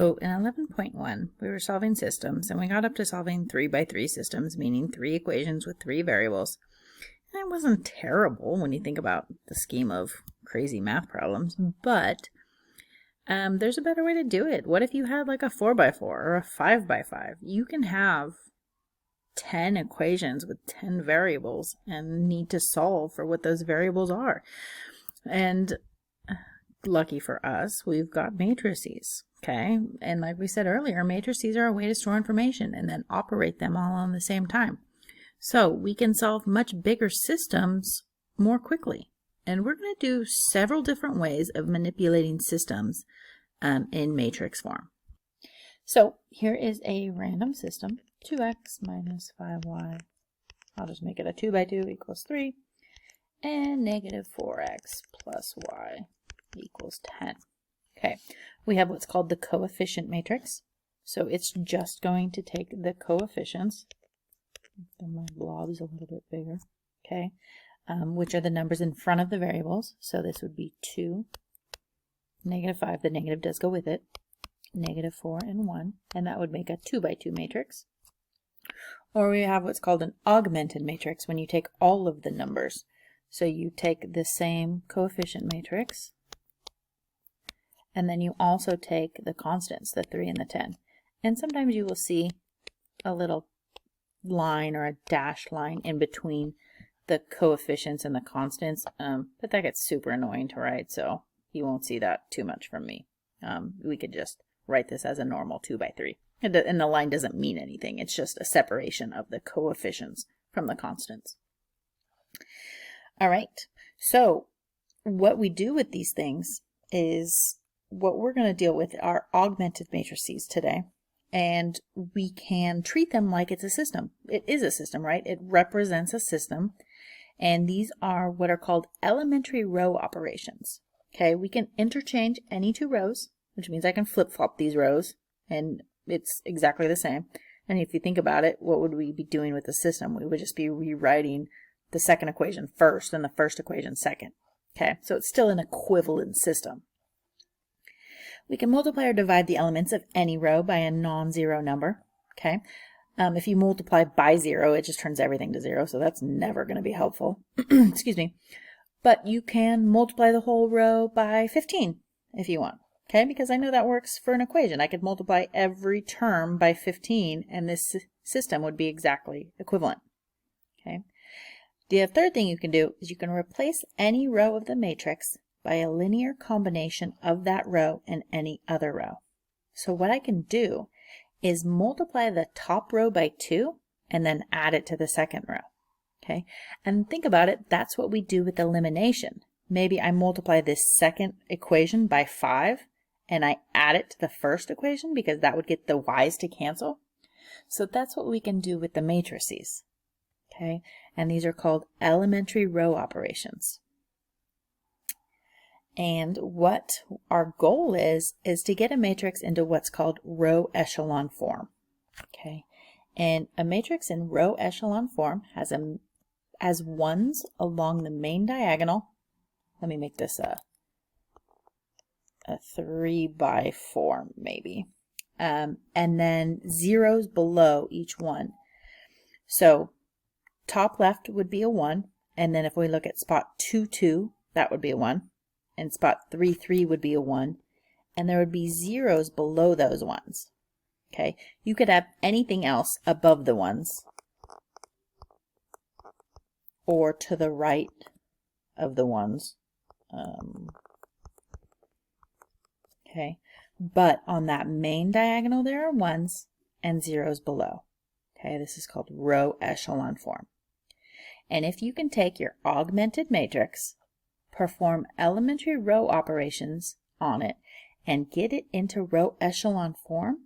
So in 11.1, we were solving systems, and we got up to solving 3 by 3 systems, meaning 3 equations with 3 variables. And it wasn't terrible when you think about the scheme of crazy math problems, but there's a better way to do it. What if you had like a 4 by 4 or a 5 by 5? You can have 10 equations with 10 variables and need to solve for what those variables are. And lucky for us, we've got matrices. Okay, and like we said earlier, matrices are a way to store information and then operate them all on the same time. So we can solve much bigger systems more quickly. And we're going to do several different ways of manipulating systems in matrix form. So here is a random system, 2x minus 5y. I'll just make it a 2 by 2 equals 3. And negative 4x plus y equals 10. Okay, we have what's called the coefficient matrix. So it's just going to take the coefficients. My blob's a little bit bigger. Okay, which are the numbers in front of the variables. So this would be 2, negative 5, the negative does go with it, negative 4 and 1, and that would make a 2 by 2 matrix. Or we have what's called an augmented matrix when you take all of the numbers. So you take the same coefficient matrix, and then you also take the constants, the 3 and the 10. And sometimes you will see a little line or a dashed line in between the coefficients and the constants, but that gets super annoying to write, so you won't see that too much from me. We could just write this as a normal 2 by 3. And the line doesn't mean anything. It's just a separation of the coefficients from the constants. All right, so what we do with these things is what we're going to deal with are augmented matrices today, and we can treat them like it's a system. It is a system, right? It represents a system, and these are what are called elementary row operations. Okay, we can interchange any two rows, which means I can flip-flop these rows, and it's exactly the same. And if you think about it, what would we be doing with the system? We would just be rewriting the second equation first and the first equation second. Okay, so it's still an equivalent system. We can multiply or divide the elements of any row by a non-zero number. Okay, if you multiply by 0, it just turns everything to 0, so that's never going to be helpful. Excuse me. But you can multiply the whole row by 15 if you want. Okay, because I know that works for an equation. I could multiply every term by 15, and this system would be exactly equivalent. Okay. The third thing you can do is you can replace any row of the matrix by a linear combination of that row and any other row. So what I can do is multiply the top row by 2 and then add it to the second row. Okay, and think about it, that's what we do with elimination. Maybe I multiply this second equation by 5 and I add it to the first equation because that would get the y's to cancel. So that's what we can do with the matrices. Okay, and these are called elementary row operations. And what our goal is to get a matrix into what's called row echelon form. Okay, and a matrix in row echelon form has ones along the main diagonal. Let me make this a 3 by 4 maybe, and then zeros below each one. So top left would be a 1, and then if we look at spot 2, 2, that would be a 1. And spot 3, 3 would be a 1, and there would be zeros below those ones. Okay, you could have anything else above the ones or to the right of the ones. Okay, but on that main diagonal there are ones and zeros below. Okay, this is called row echelon form. And if you can take your augmented matrix, perform elementary row operations on it, and get it into row echelon form,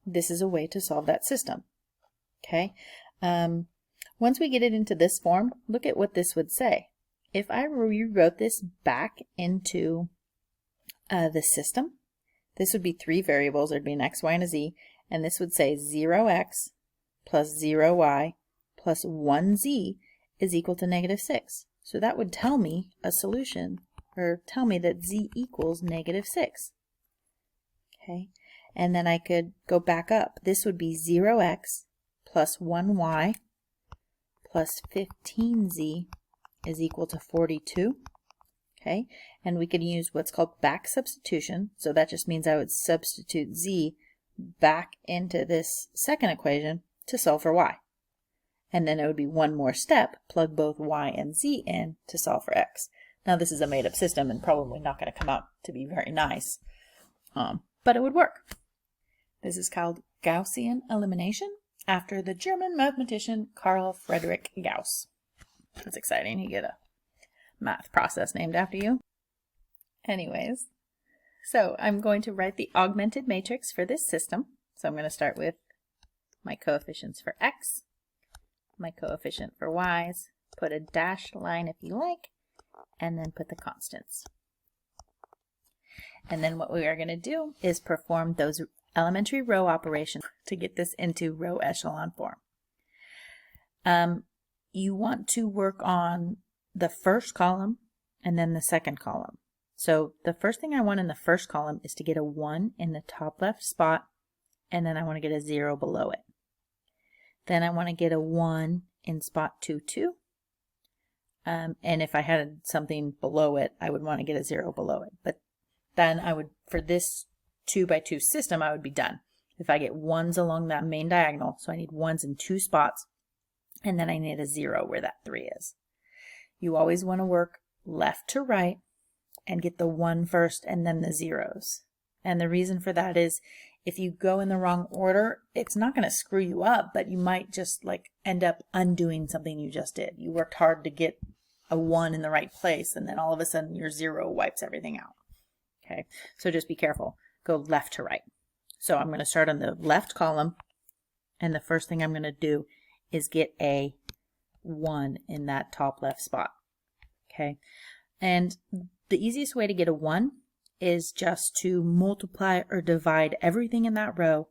this is a way to solve that system. Okay, once we get it into this form, look at what this would say. If I rewrote this back into the system, this would be 3 variables. There'd be an x, y, and a z, and this would say 0x plus 0y plus 1z is equal to negative 6. So that would tell me a solution, or tell me that z equals negative 6. Okay, And then I could go back up. This would be 0x plus 1y plus 15z is equal to 42. Okay, and we can use what's called back substitution. So that just means I would substitute z back into this second equation to solve for y. And then it would be one more step, plug both y and z in to solve for x. Now this is a made-up system and probably not going to come out to be very nice, but it would work. This is called Gaussian elimination after the German mathematician Carl Friedrich Gauss. That's exciting. You get a math process named after you. Anyways, so I'm going to write the augmented matrix for this system. So I'm going to start with my coefficients for x, my coefficient for y's, put a dashed line if you like, and then put the constants. And then what we are going to do is perform those elementary row operations to get this into row echelon form. You want to work on the first column and then the second column. So the first thing I want in the first column is to get a 1 in the top left spot, and then I want to get a 0 below it. Then I want to get a 1 in spot 2, 2. And if I had something below it, I would want to get a 0 below it. But then I would, for this 2 by 2 system, I would be done. If I get 1s along that main diagonal, so I need 1s in 2 spots, and then I need a 0 where that 3 is. You always want to work left to right and get the 1 first and then the 0s. And the reason for that is if you go in the wrong order, it's not going to screw you up, but you might just like end up undoing something you just did. You worked hard to get a 1 in the right place, and then all of a sudden your 0 wipes everything out. Okay, so just be careful. Go left to right. So I'm going to start on the left column, and the first thing I'm going to do is get a 1 in that top left spot. Okay, and the easiest way to get a 1 is just to multiply or divide everything in that row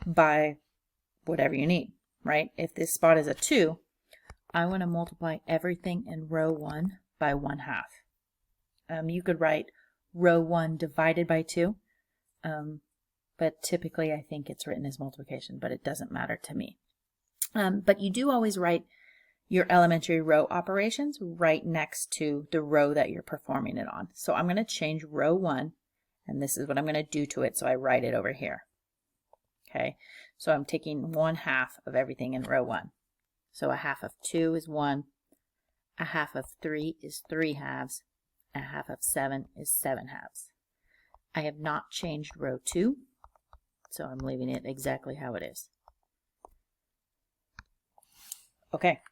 by whatever you need, right? If this spot is a 2, I want to multiply everything in row 1 by 1/2. You could write row 1 divided by 2, but typically I think it's written as multiplication, but it doesn't matter to me. But you do always write your elementary row operations right next to the row that you're performing it on. So I'm going to change row 1, and this is what I'm going to do to it, so I write it over here. Okay, so I'm taking 1/2 of everything in row 1. So 1/2 of 2 is 1, 1/2 of 3 is 3/2, 1/2 of 7 is 7/2. I have not changed row 2, so I'm leaving it exactly how it is. Okay,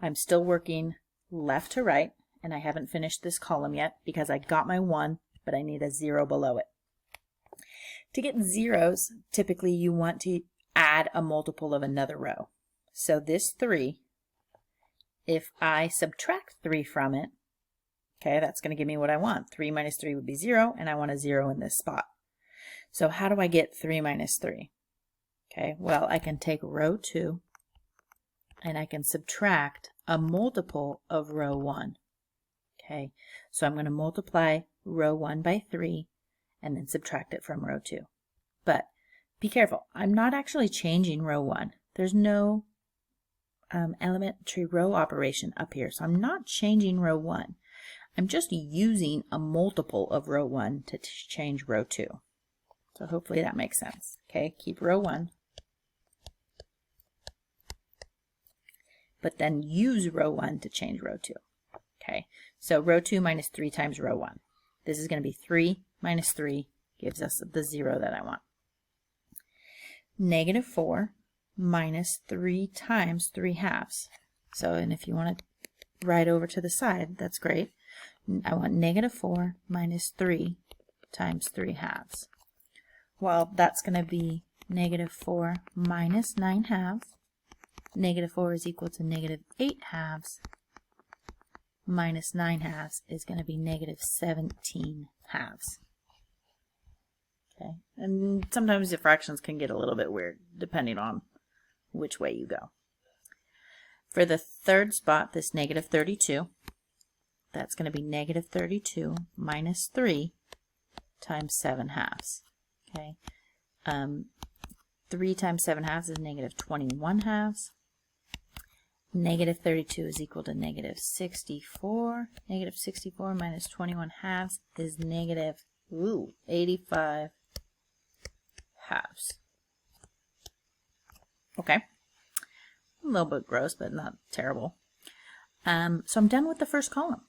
I'm still working left to right, and I haven't finished this column yet because I got my 1, but I need a 0 below it. To get zeros, typically you want to add a multiple of another row. So this 3, if I subtract 3 from it, okay, that's going to give me what I want. 3 minus 3 would be 0, and I want a 0 in this spot. So how do I get 3 minus 3? Okay, well, I can take row 2, and I can subtract a multiple of row 1. Okay, so I'm going to multiply row 1 by 3 and then subtract it from row 2. But be careful, I'm not actually changing row 1. There's no elementary row operation up here, so I'm not changing row 1. I'm just using a multiple of row 1 to change row 2. So hopefully that makes sense. Okay, keep row 1. But then use row 1 to change row 2. Okay, so row 2 minus 3 times row 1. This is going to be 3 minus 3 gives us the 0 that I want. Negative 4 minus 3 times 3/2. So, and if you want to write over to the side, that's great. I want negative 4 minus 3 times 3/2. Well, that's going to be negative 4 minus 9/2. Negative 4 is equal to negative 8/2. Minus 9/2 is going to be negative 17/2. Okay, and sometimes the fractions can get a little bit weird depending on which way you go. For the third spot, this negative 32, that's going to be negative 32 minus 3 times 7/2. Okay, 3 times 7 halves is negative 21 halves. Negative 32 is equal to negative 64. Negative 64 minus 21 halves is negative 85 halves. Okay. A little bit gross, but not terrible. So I'm done with the first column.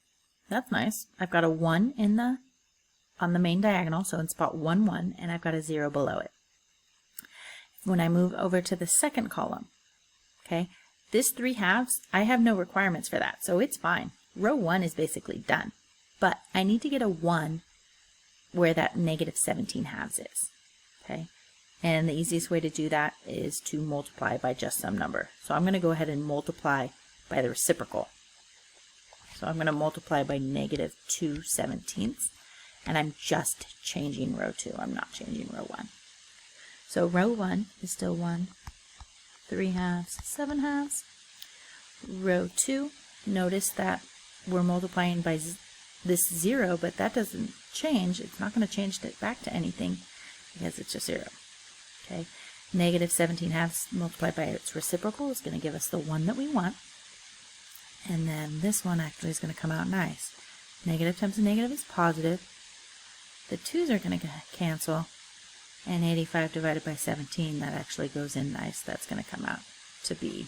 That's nice. I've got a 1 on the main diagonal, so in spot 1, 1, and I've got a 0 below it. When I move over to the second column, okay, this 3 halves, I have no requirements for that, so it's fine. Row 1 is basically done, but I need to get a 1 where that negative 17 halves is, okay? And the easiest way to do that is to multiply by just some number. So I'm going to go ahead and multiply by the reciprocal. So I'm going to multiply by negative 2/17, and I'm just changing row 2. I'm not changing row 1. So row 1 is still 1, 3 halves, 7 halves. Row 2, notice that we're multiplying by this 0, but that doesn't change. It's not going to change it back to anything because it's just 0. Okay, negative 17 halves multiplied by its reciprocal is going to give us the 1 that we want. And then this one actually is going to come out nice. Negative times a negative is positive. The 2's are going to cancel. And 85 divided by 17, that actually goes in nice. That's going to come out to be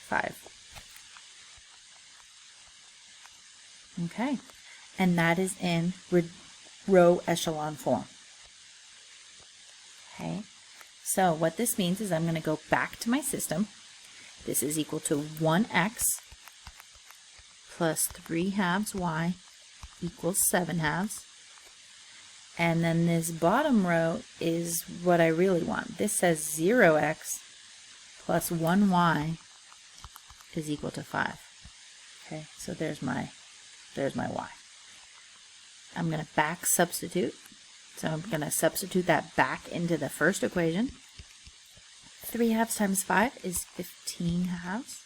5. Okay, and that is in row echelon form. Okay, so what this means is I'm going to go back to my system. This is equal to 1x plus 3 halves y equals 7 halves. And then this bottom row is what I really want. This says 0x plus 1y is equal to 5. Okay, so there's my y. I'm going to back substitute. So I'm going to substitute that back into the first equation. 3 halves times 5 is 15 halves.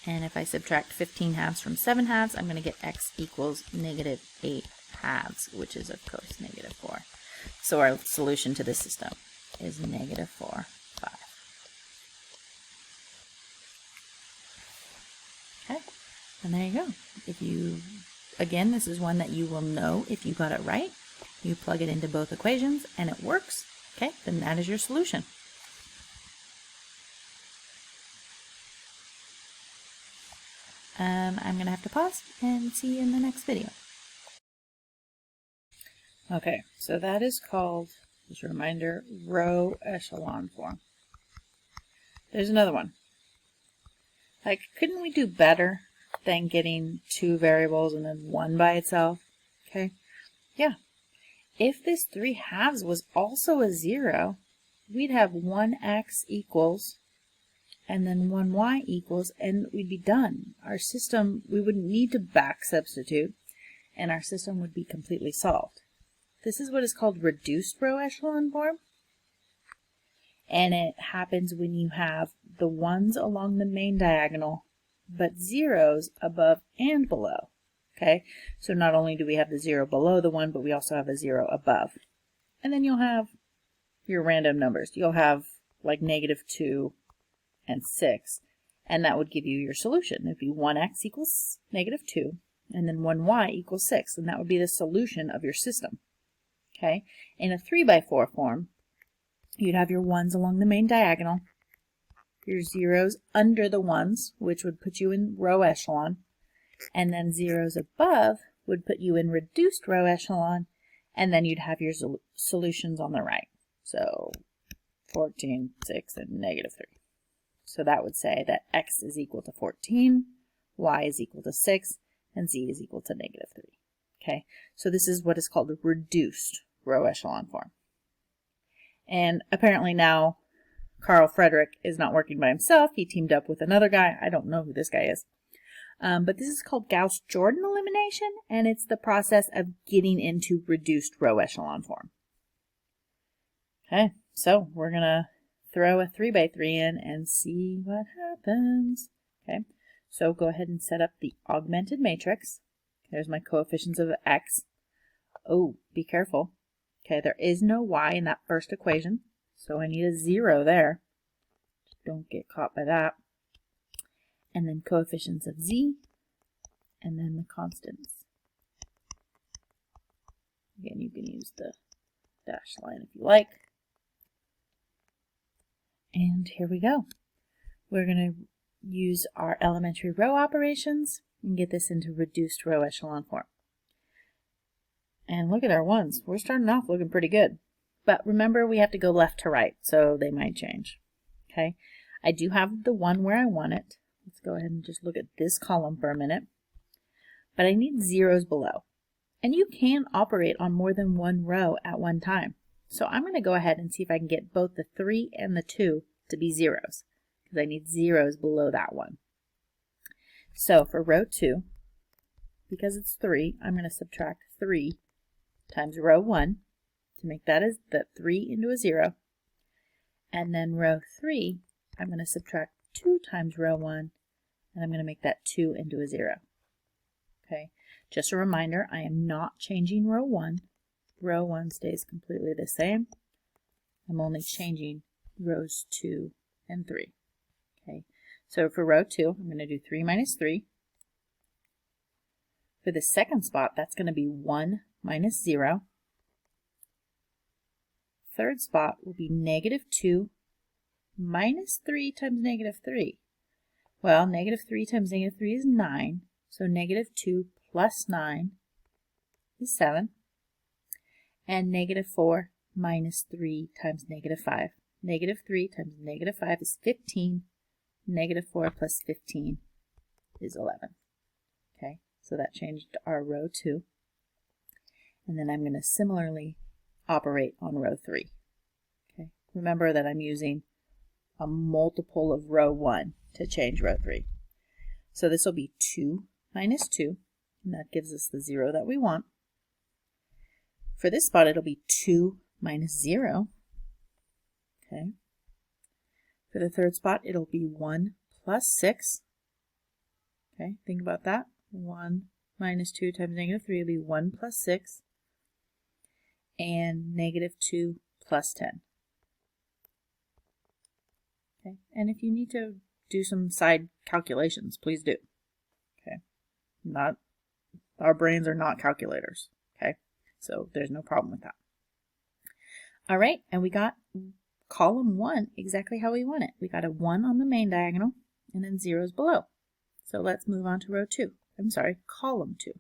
And if I subtract 15 halves from 7 halves, I'm going to get x equals negative 8 halves, which is, of course, negative 4. So our solution to this system is negative 4, 5. Okay, and there you go. Again, this is one that you will know if you got it right. You plug it into both equations and it works. Okay, then that is your solution. I'm going to have to pause and see you in the next video. Okay, so that is called, as a reminder, row echelon form. There's another one. Like, couldn't we do better than getting 2 variables and then 1 by itself? Okay, yeah. If this 3 halves was also a 0, we'd have 1x equals and then 1y equals, and we'd be done. Our system, we wouldn't need to back substitute, and our system would be completely solved. This is what is called reduced row echelon form, and it happens when you have the 1s along the main diagonal, but 0s above and below. Okay, so not only do we have the 0 below the 1, but we also have a 0 above. And then you'll have your random numbers. You'll have like negative 2 and 6, and that would give you your solution. It would be 1x equals negative 2, and then 1y equals 6, and that would be the solution of your system. Okay, in a 3 by 4 form, you'd have your 1s along the main diagonal, your 0s under the 1s, which would put you in row echelon, and then 0s above would put you in reduced row echelon, and then you'd have your solutions on the right. So 14, 6, and negative 3. So that would say that x is equal to 14, y is equal to 6, and z is equal to negative 3. Okay, so this is what is called a reduced row echelon form. And apparently now Carl Frederick is not working by himself. He teamed up with another guy. I don't know who this guy is. But this is called Gauss-Jordan elimination, and it's the process of getting into reduced row echelon form. Okay, so we're going to throw a 3 by 3 in and see what happens. Okay, so go ahead and set up the augmented matrix. There's my coefficients of x. Oh, be careful. Okay, there is no y in that first equation, so I need a 0 there. Don't get caught by that. And then coefficients of z, and then the constants. Again, you can use the dash line if you like. And here we go. We're going to use our elementary row operations and get this into reduced row echelon form. And look at our ones. We're starting off looking pretty good. But remember, we have to go left to right, so they might change. Okay, I do have the one where I want it. Let's go ahead and just look at this column for a minute. But I need zeros below. And you can operate on more than one row at one time. So I'm going to go ahead and see if I can get both the 3 and the 2 to be zeros, because I need zeros below that one. So for row 2, because it's 3, I'm going to subtract 3 times row 1 to make that as the 3 into a 0. And then row 3, I'm going to subtract 2 times row 1, and I'm going to make that 2 into a 0. Okay, just a reminder, I am not changing row 1. Row 1 stays completely the same. I'm only changing rows 2 and 3. Okay, so for row 2, I'm going to do 3 minus 3. For the second spot, that's going to be 1 minus 0. Third spot will be negative 2 minus 3 times negative 3. Well, negative 3 times negative 3 is 9, so negative 2 plus 9 is 7. And negative 4 minus 3 times negative 5. Negative 3 times negative 5 is 15. Negative 4 plus 15 is 11. Okay, so that changed our row 2. And then I'm going to similarly operate on row 3. Okay, remember that I'm using a multiple of row 1 to change row 3. So this will be 2 minus 2, and that gives us the 0 that we want. For this spot, it'll be 2 minus 0. Okay. For the third spot, it'll be 1 plus 6. Okay, think about that. 1 minus 2 times negative 3 will be 1 plus 6. And negative 2 plus 10. Okay, and if you need to do some side calculations, please do. Okay, our brains are not calculators. Okay, so there's no problem with that. All right, and we got column 1 exactly how we want it. We got a 1 on the main diagonal and then zeros below. So let's move on to row 2. I'm sorry, column 2.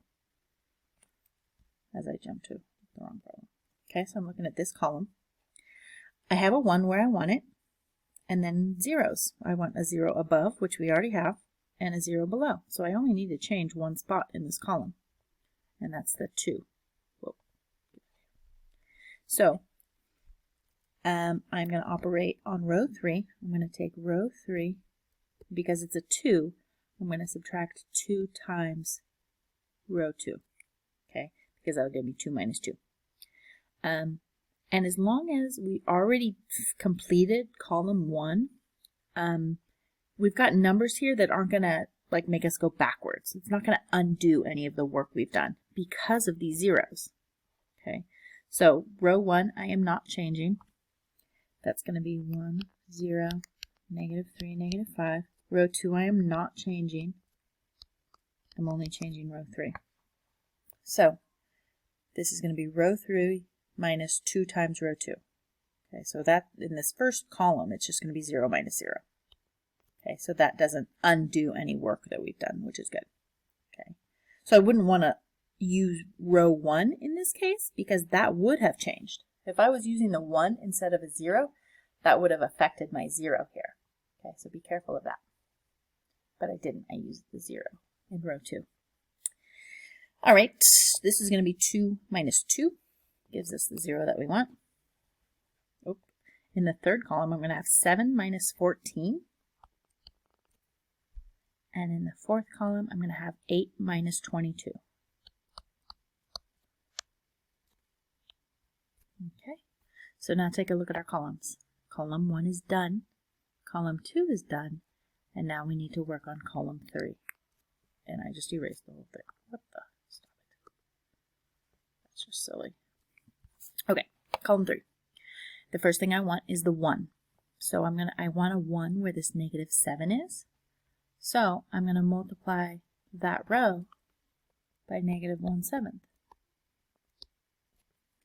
As I jump to the wrong column. Okay, so I'm looking at this column. I have a 1 where I want it, and then zeros. I want a 0 above, which we already have, and a 0 below. So I only need to change one spot in this column, and that's the 2. Whoa. So I'm going to operate on row 3. I'm going to take row 3. Because it's a 2, I'm going to subtract 2 times row 2. Okay, because that would give me 2 minus 2. And as long as we already completed column 1, we've got numbers here that aren't going to like make us go backwards. It's not going to undo any of the work we've done because of these zeros. Okay, so row 1 I am not changing. That's going to be 1, 0, negative 3, negative 5. Row 2 I am not changing. I'm only changing row 3. So this is going to be row 3 minus 2 times row 2. Okay, so that in this first column, it's just going to be 0 minus 0. Okay, so that doesn't undo any work that we've done, which is good. Okay, so I wouldn't want to use row 1 in this case because that would have changed. If I was using the 1 instead of a 0, that would have affected my 0 here. Okay, so be careful of that. But I didn't. I used the 0 in row 2. All right, this is going to be 2 minus 2. Gives us the 0 that we want. Oh. In the third column, I'm going to have 7 minus 14. And in the fourth column, I'm going to have 8 minus 22. Okay, so now take a look at our columns. Column 1 is done. Column 2 is done. And now we need to work on column 3. And I just erased the whole thing. What the? Stop it. That's just silly. Okay, column 3. The first thing I want is the 1. So I want a 1 where this negative 7 is. So I'm going to multiply that row by negative 1/7.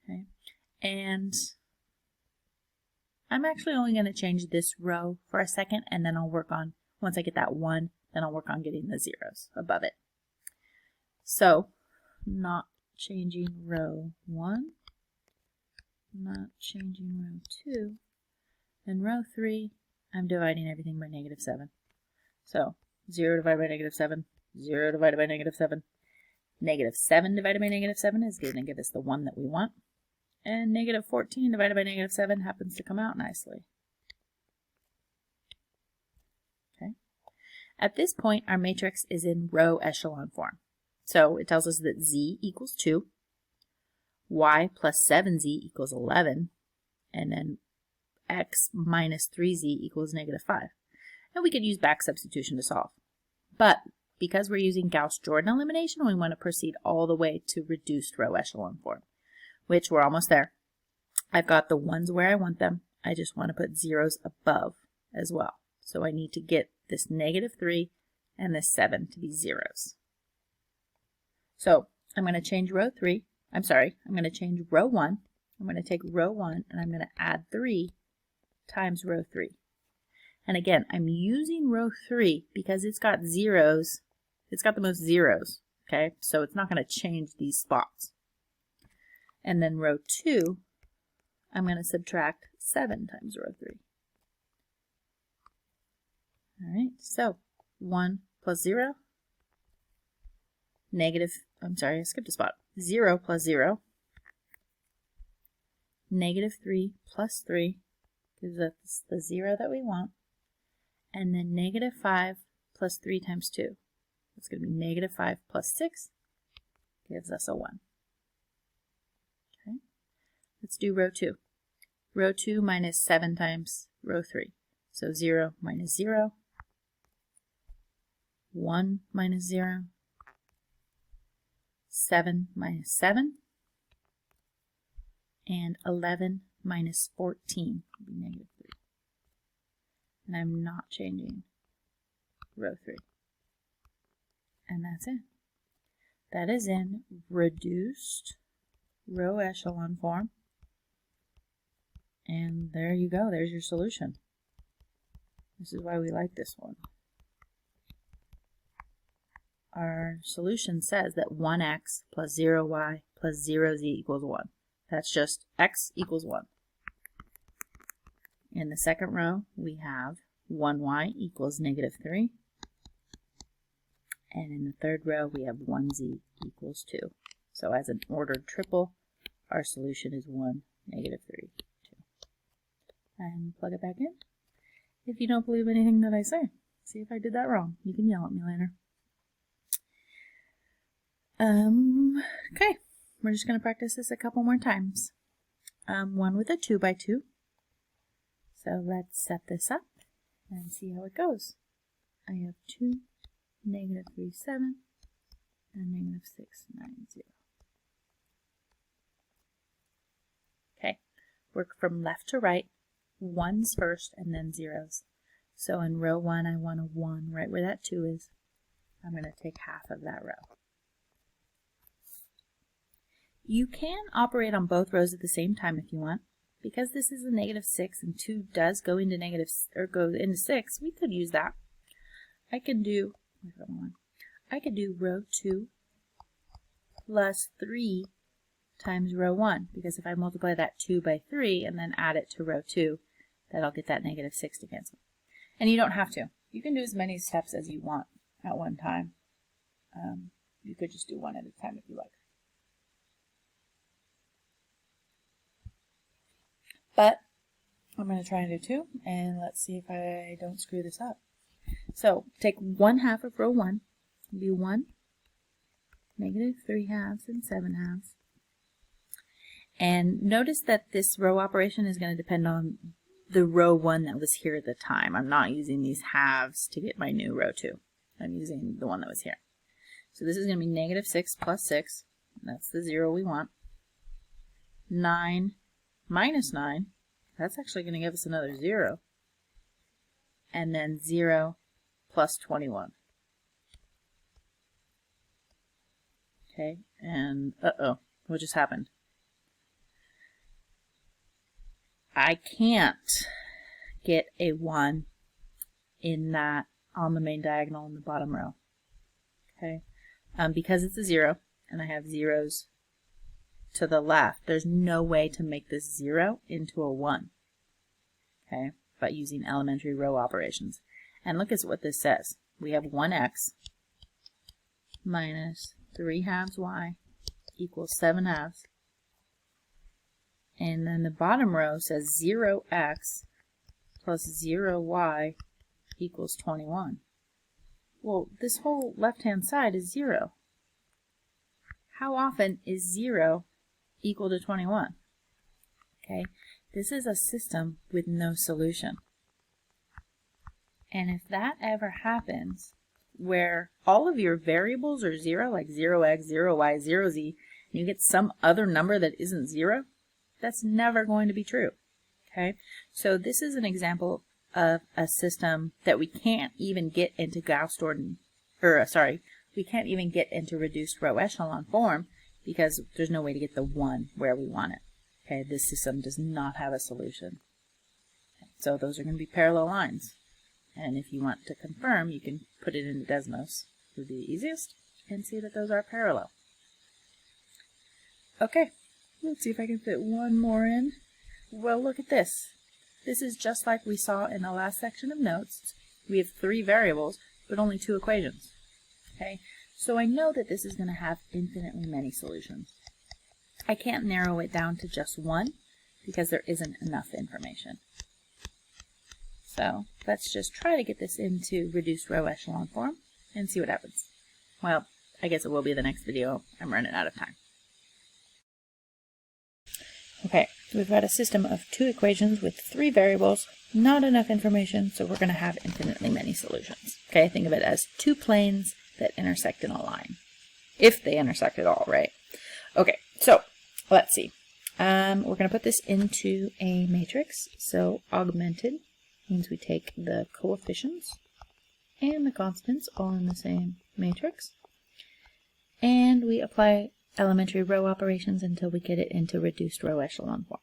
Okay, and I'm actually only going to change this row for a second, and then I'll work on, once I get that 1, then I'll work on getting the zeros above it. So, not changing row 1, not changing row 2, and row 3, I'm dividing everything by negative 7. So, 0 divided by negative 7, 0 divided by negative 7. Negative 7 divided by negative 7 is going to give us the 1 that we want. And negative 14 divided by negative 7 happens to come out nicely. Okay. At this point, our matrix is in row echelon form. So it tells us that z equals 2, y plus 7z equals 11, and then x minus 3z equals negative 5. And we could use back substitution to solve. But because we're using Gauss-Jordan elimination, we want to proceed all the way to reduced row echelon form, which we're almost there. I've got the ones where I want them. I just want to put zeros above as well. So I need to get this negative 3 and this 7 to be zeros. So I'm going to change row 3. I'm going to change row 1. I'm going to take row 1 and I'm going to add 3 times row 3. And again, I'm using row 3 because it's got zeros. It's got the most zeros, okay? So it's not going to change these spots. And then row 2, I'm going to subtract 7 times row 3. All right, so 1 plus 0, I skipped a spot. 0 plus 0, negative 3 plus 3 gives us the 0 that we want, and then negative 5 plus 3 times 2. It's going to be negative 5 plus 6 gives us a 1. Okay, let's do row 2. Row 2 minus 7 times row 3. So 0 minus 0, 1 minus 0, 7 minus 7, and 11 minus 14 would be negative 3. And I'm not changing row 3. And that's it. That is in reduced row echelon form. And there you go. There's your solution. This is why we like this one. Our solution says that 1x plus 0y plus 0z equals 1. That's just x equals 1. In the second row, we have 1y equals negative 3. And in the third row, we have 1z equals 2. So as an ordered triple, our solution is 1, negative 3, 2. And plug it back in. If you don't believe anything that I say, see if I did that wrong. You can yell at me later. Okay, we're just going to practice this a couple more times. One with a 2 by 2. So let's set this up and see how it goes. I have 2, negative 3, 7, and negative 6, 9, 0. Okay, work from left to right, ones first and then zeros. So in row 1, I want a 1 right where that 2 is. I'm going to take half of that row. You can operate on both rows at the same time if you want. Because this is a negative 6 and 2 does go into go into 6, we could use that. I could do row 2 plus 3 times row 1, because if I multiply that 2 by 3 and then add it to row 2, that'll get that negative 6 to cancel. And you don't have to. You can do as many steps as you want at one time. You could just do one at a time if you like. But I'm going to try and do 2, and let's see if I don't screw this up. So take 1/2 of row 1, be 1, negative 3 halves and 7 halves. And notice that this row operation is going to depend on the row 1 that was here at the time. I'm not using these halves to get my new row 2. I'm using the one that was here. So this is going to be negative 6 plus 6. That's the 0 we want. 9 minus 9, that's actually going to give us another 0. And then 0 plus 21. Okay, and uh-oh, what just happened? I can't get a 1 in that on the main diagonal in the bottom row. Okay, because it's a 0 and I have zeros to the left, there's no way to make this 0 into a 1. Okay, but using elementary row operations. And look at what this says. We have 1x minus 3 halves y equals 7 halves. And then the bottom row says 0x plus 0y equals 21. Well, this whole left-hand side is 0. How often is 0 equal to 21? Okay, this is a system with no solution. And if that ever happens, where all of your variables are 0, like 0x, 0y, 0z, and you get some other number that isn't 0, that's never going to be true. Okay, so this is an example of a system that we can't even get into Gauss-Jordan, we can't even get into reduced row echelon form because there's no way to get the 1 where we want it. Okay, this system does not have a solution. So those are going to be parallel lines. And if you want to confirm, you can put it into Desmos. It would be the easiest, and see that those are parallel. Okay, let's see if I can fit one more in. Well, look at this. This is just like we saw in the last section of notes. We have 3 variables, but only 2 equations. Okay, so I know that this is going to have infinitely many solutions. I can't narrow it down to just 1 because there isn't enough information. So let's just try to get this into reduced row echelon form and see what happens. Well, I guess it will be the next video. I'm running out of time. Okay, so we've got a system of 2 equations with 3 variables, not enough information, so we're going to have infinitely many solutions. Okay, think of it as 2 planes that intersect in a line, if they intersect at all, right? Okay, so let's see. We're going to put this into a matrix. So augmented means we take the coefficients and the constants all in the same matrix, and we apply elementary row operations until we get it into reduced row echelon form.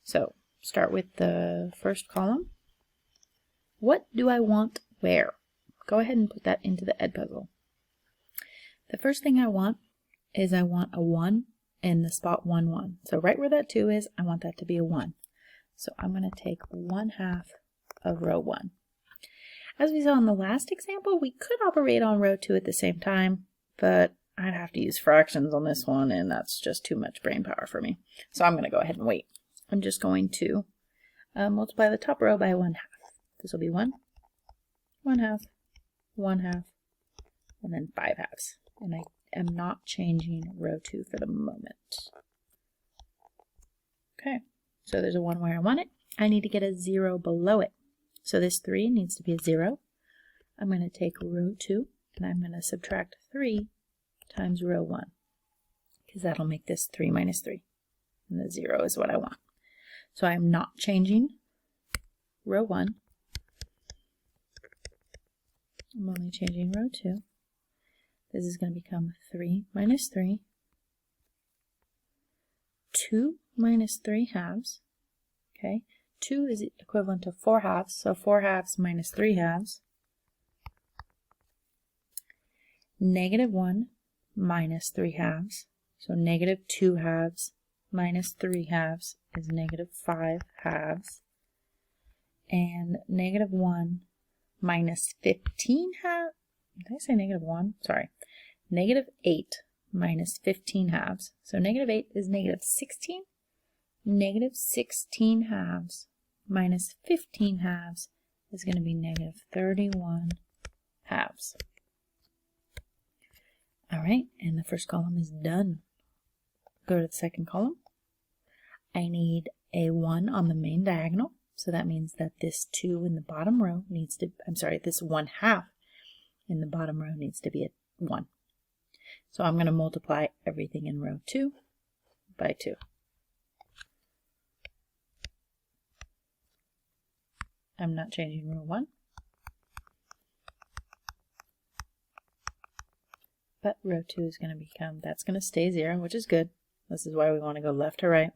So start with the first column. What do I want where? Go ahead and put that into the Edpuzzle. The first thing I want is I want a 1 in the spot 1, 1. So right where that 2 is, I want that to be a 1. So I'm going to take 1/2 of row 1. As we saw in the last example, we could operate on row 2 at the same time, but I'd have to use fractions on this one, and that's just too much brain power for me. So I'm going to go ahead and wait. I'm just going to multiply the top row by 1/2. This will be 1, 1/2, 1/2, and then 5 halves. And I am not changing row 2 for the moment. Okay, so there's a 1 where I want it. I need to get a 0 below it. So this 3 needs to be a 0. I'm going to take row 2, and I'm going to subtract 3 times row 1, because that'll make this 3 minus 3. And the 0 is what I want. So I'm not changing row 1. I'm only changing row 2. This is going to become 3 minus 3. 2 minus 3 halves. Okay, 2 is equivalent to 4 halves, so 4 halves minus 3 halves. Negative 1 minus 3 halves. So negative 2 halves minus 3 halves is negative 5 halves. And negative 1 minus 15 halves. Did I say negative 1? Sorry. Negative 8 minus 15 halves. So negative 8 is negative 16. Negative 16 halves minus 15 halves is going to be negative 31 halves. All right, and the first column is done. Go to the second column. I need a 1 on the main diagonal. So that means that this 2 in the bottom row needs to, this 1/2 in the bottom row needs to be a 1. So I'm going to multiply everything in row 2 by 2. I'm not changing row 1. But row 2 is going to become, that's going to stay 0, which is good. This is why we want to go left to right.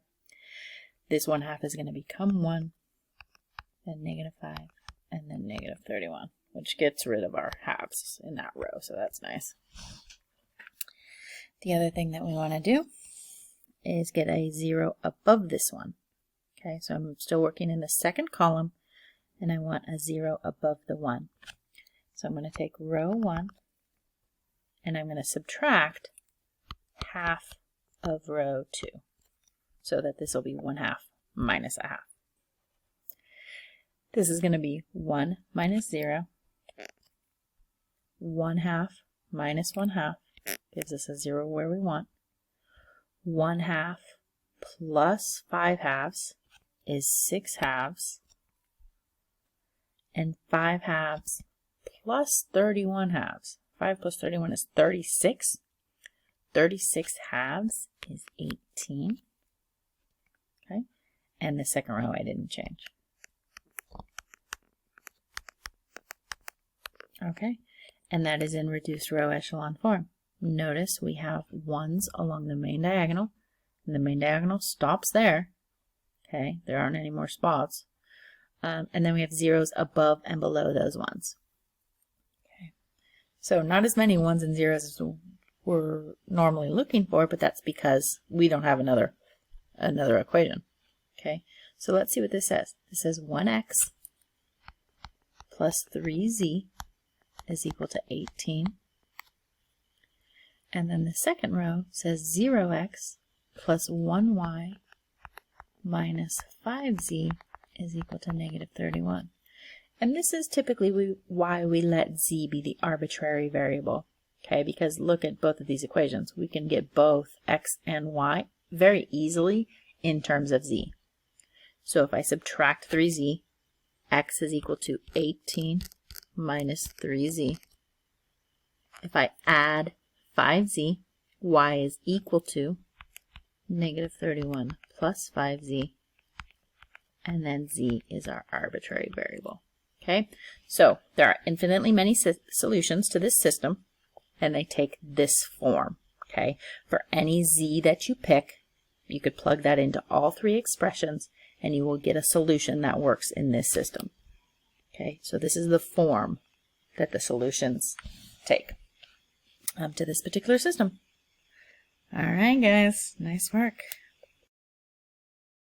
This 1/2 is going to become 1, then -5, and then -31, which gets rid of our halves in that row, so that's nice. The other thing that we want to do is get a 0 above this one. Okay, so I'm still working in the second column, and I want a 0 above the 1. So I'm going to take row 1, and I'm going to subtract half of row 2, so that this will be 1/2 minus a half. This is going to be 1 minus 0, 1/2 minus 1/2, gives us a 0 where we want. 1/2 plus 5/2 is 6/2, and 5/2 plus 31/2. 5 plus 31 is 36. 36/2 is 18. Okay, and the second row I didn't change. Okay, and that is in reduced row echelon form. Notice we have 1s along the main diagonal, and the main diagonal stops there. Okay, there aren't any more spots. And then we have 0s above and below those 1s. Okay, so not as many 1s and 0s as we're normally looking for, but that's because we don't have another equation. Okay, so let's see what this says. It says 1x plus 3z is equal to 18. And then the second row says 0x plus 1y minus 5z is equal to -31. And this is typically why we let z be the arbitrary variable. Okay, because look at both of these equations. We can get both x and y very easily in terms of z. So if I subtract 3z, x is equal to 18 minus 3z. If I add 5z, y is equal to -31 plus 5z, and then z is our arbitrary variable. Okay, so there are infinitely many solutions to this system, and they take this form. Okay, for any z that you pick, you could plug that into all three expressions, and you will get a solution that works in this system. Okay, so this is the form that the solutions take to this particular system. All right, guys, nice work.